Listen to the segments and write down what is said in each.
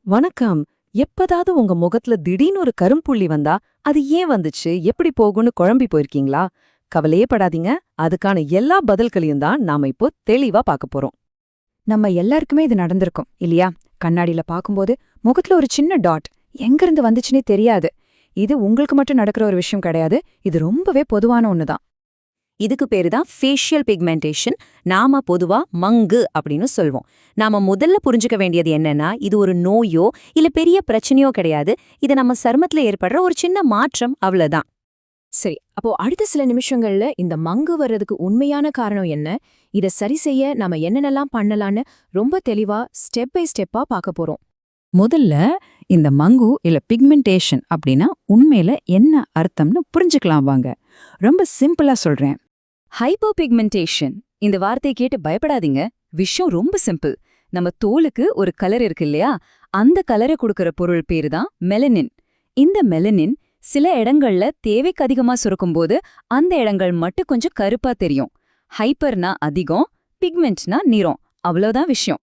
வணக்கம். எப்பதாவது உங்க முகத்துல திடீர்னு ஒரு கரும்புள்ளி வந்தா, அது ஏன் வந்துச்சு, எப்படி போகும்னு குழம்பி போயிருக்கீங்களா? கவலையே படாதீங்க. அதுக்கான எல்லா பதில்களையும் தான் நாம இப்போ தெளிவா பார்க்க போறோம். நம்ம எல்லாருக்குமே இது நடந்திருக்கும் இல்லையா? கண்ணாடியில பாக்கும்போது முகத்துல ஒரு சின்ன டாட் எங்கிருந்து வந்துச்சுன்னே தெரியாது. இது உங்களுக்கு மட்டும் நடக்கிற ஒரு விஷயம் கிடையாது. இது ரொம்பவே பொதுவான ஒண்ணுதான். இதுக்கு பேரு தான் ஃபேஷியல் பிக்மெண்டேஷன். நாம பொதுவா மங்கு அப்படின்னு சொல்வோம். நாம முதல்ல புரிஞ்சுக்க வேண்டியது என்னன்னா, இது ஒரு நோயோ இல்ல பெரிய பிரச்சனையோ கிடையாது. இது நம்ம சருமத்துல ஏற்படுற ஒரு சின்ன மாற்றம், அவ்வளவுதான். சரி, அப்போ அடுத்த சில நிமிஷங்கள்ல இந்த மங்கு வர்றதுக்கு உண்மையான காரணம் என்ன? இத சரி செய்ய நாம என்னென்னலாம் பண்ணலான்னு ரொம்ப தெளிவா ஸ்டெப் பை ஸ்டெப்பா பார்க்க போறோம். முதல்ல இந்த மங்கு இல்ல பிக்மெண்டேஷன் அப்படின்னா உண்மையில என்ன அர்த்தம்னு புரிஞ்சுக்கலாம் வாங்க. ரொம்ப சிம்பிளா சொல்றேன். ஹைப்பர் பிக்மெண்டேஷன் இந்த வார்த்தையை கேட்டு பயப்படாதீங்க. விஷயம் ரொம்ப சிம்பிள். நம்ம தோலுக்கு ஒரு கலர் இருக்கு இல்லையா? அந்த கலரை கொடுக்கற பொருள் பேரு தான் மெலனின். இந்த மெலனின் சில இடங்கள்ல தேவைக்கு அதிகமா சுரக்கும்போது அந்த இடங்கள் மட்டும் கொஞ்சம் கருப்பா தெரியும். ஹைப்பர்னா அதிகம், பிக்மெண்ட்னா நிறம், அவ்வளவுதான் விஷயம்.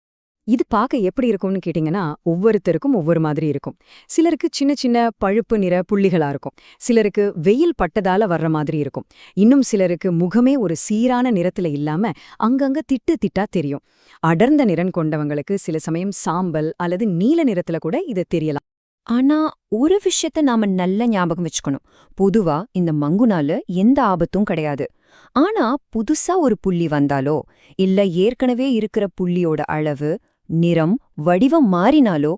இது பார்க்க எப்படி இருக்கும்னு கேட்டிங்கன்னா, ஒவ்வொருத்தருக்கும் ஒவ்வொரு மாதிரி இருக்கும். சிலருக்கு சின்ன சின்ன பழுப்பு நிற புள்ளிகளா இருக்கும். சிலருக்கு வெயில் பட்டதால வர்ற மாதிரி இருக்கும். இன்னும் சிலருக்கு முகமே ஒரு சீரான நிறத்துல இல்லாம அங்கங்க திட்டு திட்டா தெரியும். அடர்ந்த நிறம் கொண்டவங்களுக்கு சில சமயம் சாம்பல் அல்லது நீல நிறத்துல கூட இது தெரியலாம். ஆனா ஒரு விஷயத்த நாம நல்ல ஞாபகம் வச்சுக்கணும். பொதுவா இந்த மங்குனால எந்த ஆபத்தும் கிடையாது. ஆனா புதுசா ஒரு புள்ளி வந்தாலோ இல்ல ஏற்கனவே இருக்கிற புள்ளியோட அளவு, நிறம், வடிவம் மாறினாலோ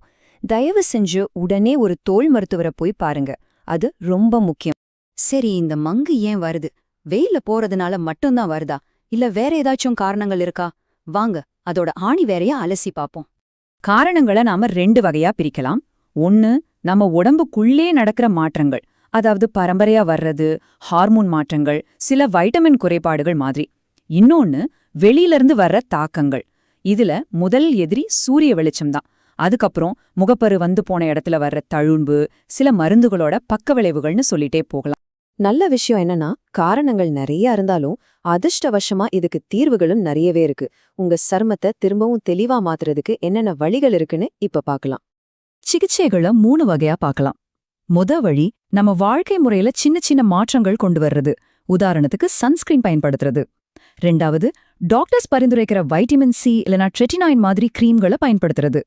தயவு செஞ்சு உடனே ஒரு தோல் மருத்துவரை போய் பாருங்க. அது ரொம்ப முக்கியம். சரி, இந்த மங்கு ஏன் வருது? வெயில்ல போறதுனால மட்டும்தான் வருதா? இல்ல வேற ஏதாச்சும் காரணங்கள் இருக்கா? வாங்க, அதோட ஆணி வேறையா அலசி பாப்போம். காரணங்களை நாம 2 வகையா பிரிக்கலாம். ஒன்னு, நம்ம உடம்புக்குள்ளே நடக்கிற மாற்றங்கள், அதாவது பரம்பரையா வர்றது, ஹார்மோன் மாற்றங்கள், சில வைட்டமின் குறைபாடுகள் மாதிரி. இன்னொன்னு, வெளியிலிருந்து வர்ற தாக்கங்கள். இதுல முதல் எதிரி சூரிய வெளிச்சம்தான். அதுக்கப்புறம் முகப்பரு வந்து போன இடத்துல வர்ற தழும்பு, சில மருந்துகளோட பக்க விளைவுகள்னு சொல்லிட்டே போகலாம். நல்ல விஷயம் என்னன்னா, காரணங்கள் நிறைய இருந்தாலும் அதிர்ஷ்டவசமா இதுக்கு தீர்வுகளும் நிறையவே இருக்கு. உங்க சருமத்தை திரும்பவும் தெளிவா மாத்துறதுக்கு என்னென்ன வழிகள் இருக்குன்னு இப்ப பார்க்கலாம். சிகிச்சைகளை 3 வகையா பார்க்கலாம். வழி, நம்ம வாழ்க்கை முறையில சின்ன சின்ன மாற்றங்கள் கொண்டு வர்றது. உதாரணத்துக்கு சன்ஸ்கிரீன் பயன்படுத்துறது. 2வது, டாக்டர்ஸ் பரிந்துரைக்கிற வைட்டமின் சி இல்லனா ட்ரெட்டினாயின் மாதிரி கிரீம்களை பயன்படுத்துறது.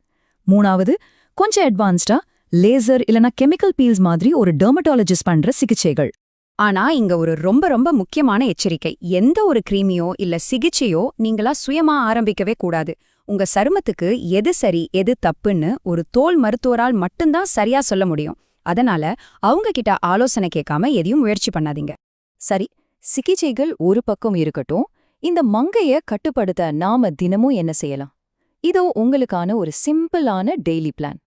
3வது, கொஞ்சம் அட்வான்ஸ்டா லேசர் இல்லனா கெமிக்கல் பீல்ஸ் மாதிரி ஒரு டெர்மட்டாலஜிஸ்ட் பண்ற சிகிச்சைகள். ஆனா இங்க ஒரு ரொம்ப ரொம்ப முக்கியமான எச்சரிக்கை. எந்த ஒரு கிரீமியோ இல்ல சிகிச்சையோ நீங்களா சுயமா ஆரம்பிக்கவே கூடாது. உங்க சருமத்துக்கு எது சரி எது தப்புன்னு ஒரு தோல் மருத்துவரால் மட்டும்தான் சரியா சொல்ல முடியும். அதனால அவங்க கிட்ட ஆலோசனை கேட்காம எதையும் முயற்சி பண்ணாதீங்க. சரி, சிகிச்சைகள் ஒரு பக்கம் இருக்கட்டும். இந்த மங்கைய கட்டுப்படுத்த நாம தினமும் என்ன செய்யலாம்? இதோ உங்களுக்கான ஒரு சிம்பிளான டெய்லி பிளான்.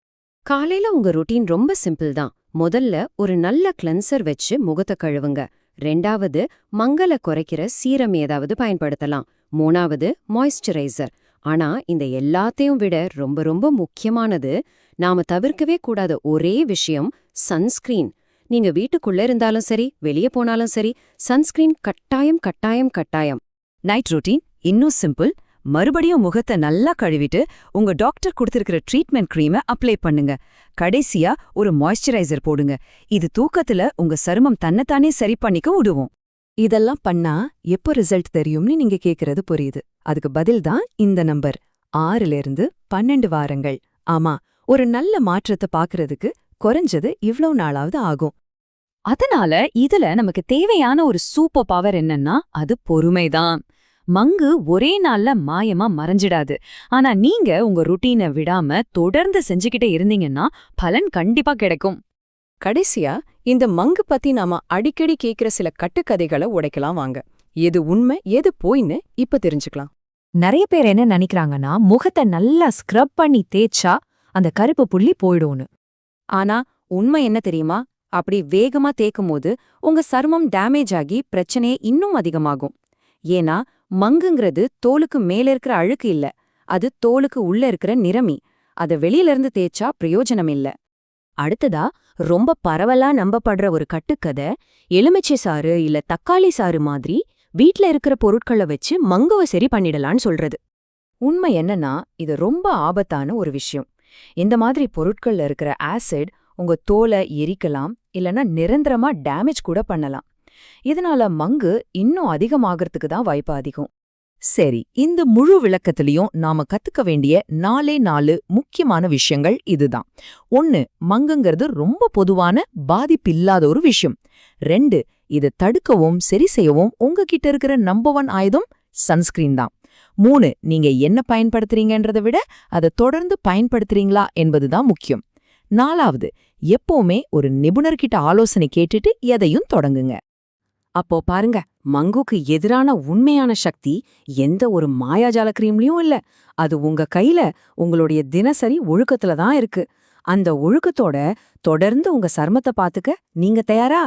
காலையில உங்க ரொட்டீன் ரொம்ப சிம்பிள் தான். முதல்ல ஒரு நல்ல கிளென்சர் வச்சு முகத்தை கழுவுங்க. 2வது, மங்கலை குறைக்கிற சீரம் ஏதாவது பயன்படுத்தலாம். 3வது, மாய்ஸ்சரைசர். ஆனா இந்த எல்லாத்தையும் விட ரொம்ப ரொம்ப முக்கியமானது, நாம தவிர்க்கவே கூடாத ஒரே விஷயம் சன்ஸ்கிரீன். நீங்க வீட்டுக்குள்ள இருந்தாலும் சரி, வெளியே போனாலும் சரி, சன்ஸ்கிரீன் கட்டாயம் கட்டாயம் கட்டாயம். நைட் ரொட்டீன் இன்னும் சிம்பிள். மறுபடியும் முகத்தை நல்லா கழுவிட்டு உங்க டாக்டர் கொடுத்திருக்கிற ட்ரீட்மெண்ட் கிரீமை அப்ளை பண்ணுங்க. கடைசியா ஒரு மாய்ஸ்சரைசர் போடுங்க. இது தூக்கத்துல உங்க சருமம் தன்னைத்தானே சரி பண்ணிக்க உதவும். இதெல்லாம் பண்ணா எப்போ ரிசல்ட் தெரியும்னு நீங்க கேக்குறது புரியுது. அதுக்கு பதில் தான் இந்த நம்பர். 6லிருந்து 12 வாரங்கள். ஆமா, ஒரு நல்ல மாற்றத்தை பாக்குறதுக்கு குறைஞ்சது இவ்ளோ நாளாவது ஆகும். அதனால இதுல நமக்கு தேவையான ஒரு சூப்பர் பவர் என்னன்னா அது பொறுமைதான். மங்கு ஒரே நாள்ல மாயமா மறைஞ்சிடாது. ஆனா நீங்க உங்க ருட்டீனை விடாம தொடர்ந்து செஞ்சுக்கிட்டே இருந்தீங்கன்னா பலன் கண்டிப்பா கிடைக்கும். கடைசியா இந்த மங்கு பத்தி நாம அடிக்கடி கேக்குற சில கட்டுக்கதைகளை உடைக்கலாம் வாங்க. எது உண்மை எது பொய்ன்னு இப்ப தெரிஞ்சுக்கலாம். நிறைய பேர் என்ன நினைக்கிறாங்கன்னா, முகத்தை நல்லா ஸ்க்ரப் பண்ணி தேய்ச்சா அந்த கருப்பு புள்ளி போயிடும்னு. ஆனா உண்மை என்ன தெரியுமா? அப்படி வேகமா தேய்க்கும்போது உங்க சருமம் டேமேஜ் ஆகி பிரச்சனையே இன்னும் அதிகமாகும். ஏன்னா மங்குங்கிறது தோலுக்கு மேல இருக்கிற அழுக்கு இல்ல, அது தோலுக்கு உள்ள இருக்கிற நிறமி. அத வெளியில இருந்து தேய்ச்சா பிரயோஜனம் இல்ல. அடுத்ததா, ரொம்ப பரவலா நம்பப்படுற ஒரு கட்டுக்கதை, எலுமிச்சை சாறு இல்ல தக்காளி சாறு மாதிரி வீட்ல இருக்கிற பொருட்களை வச்சு மங்குவை சரி பண்ணிடலான்னு சொல்றது. உண்மை என்னன்னா, இது ரொம்ப ஆபத்தான ஒரு விஷயம். இந்த மாதிரி பொருட்கள்ல இருக்கிற ஆசிட் உங்க தோலை எரிக்கலாம் இல்லனா நிரந்தரமா டேமேஜ் கூட பண்ணலாம். இதனால மங்கு இன்னும் அதிகமாகறதுக்கு தான் வாய்ப்பு அதிகம். சரி, இந்த முழு விளக்கத்திலையும் நாம கத்துக்க வேண்டிய 4 முக்கியமான விஷயங்கள் இதுதான். 1, மங்குங்கிறது ரொம்ப பொதுவான பாதிப்பில்லாத ஒரு விஷயம். 2, இதை தடுக்கவும் சரி செய்யவும் உங்ககிட்ட இருக்கிற நம்பர் 1 ஆயுதம் சன்ஸ்கிரீன் தான். 3, நீங்க என்ன பயன்படுத்துறீங்கன்றதை விட அதை தொடர்ந்து பயன்படுத்துறீங்களா என்பதுதான் முக்கியம். 4வது, எப்பவுமே ஒரு நிபுணர்கிட்ட ஆலோசனை கேட்டுட்டு எதையும் தொடங்குங்க. அப்போ பாருங்க, மங்குக்கு எதிரான உண்மையான சக்தி எந்த ஒரு மாயாஜால கிரீம்லயும் இல்ல. அது உங்க கையில உங்களுடைய தினசரி ஒழுக்கத்துல தான் இருக்கு. அந்த ஒழுக்கத்தோட தொடர்ந்து உங்க சர்மத்தை பாத்துக்க நீங்க தயாரா?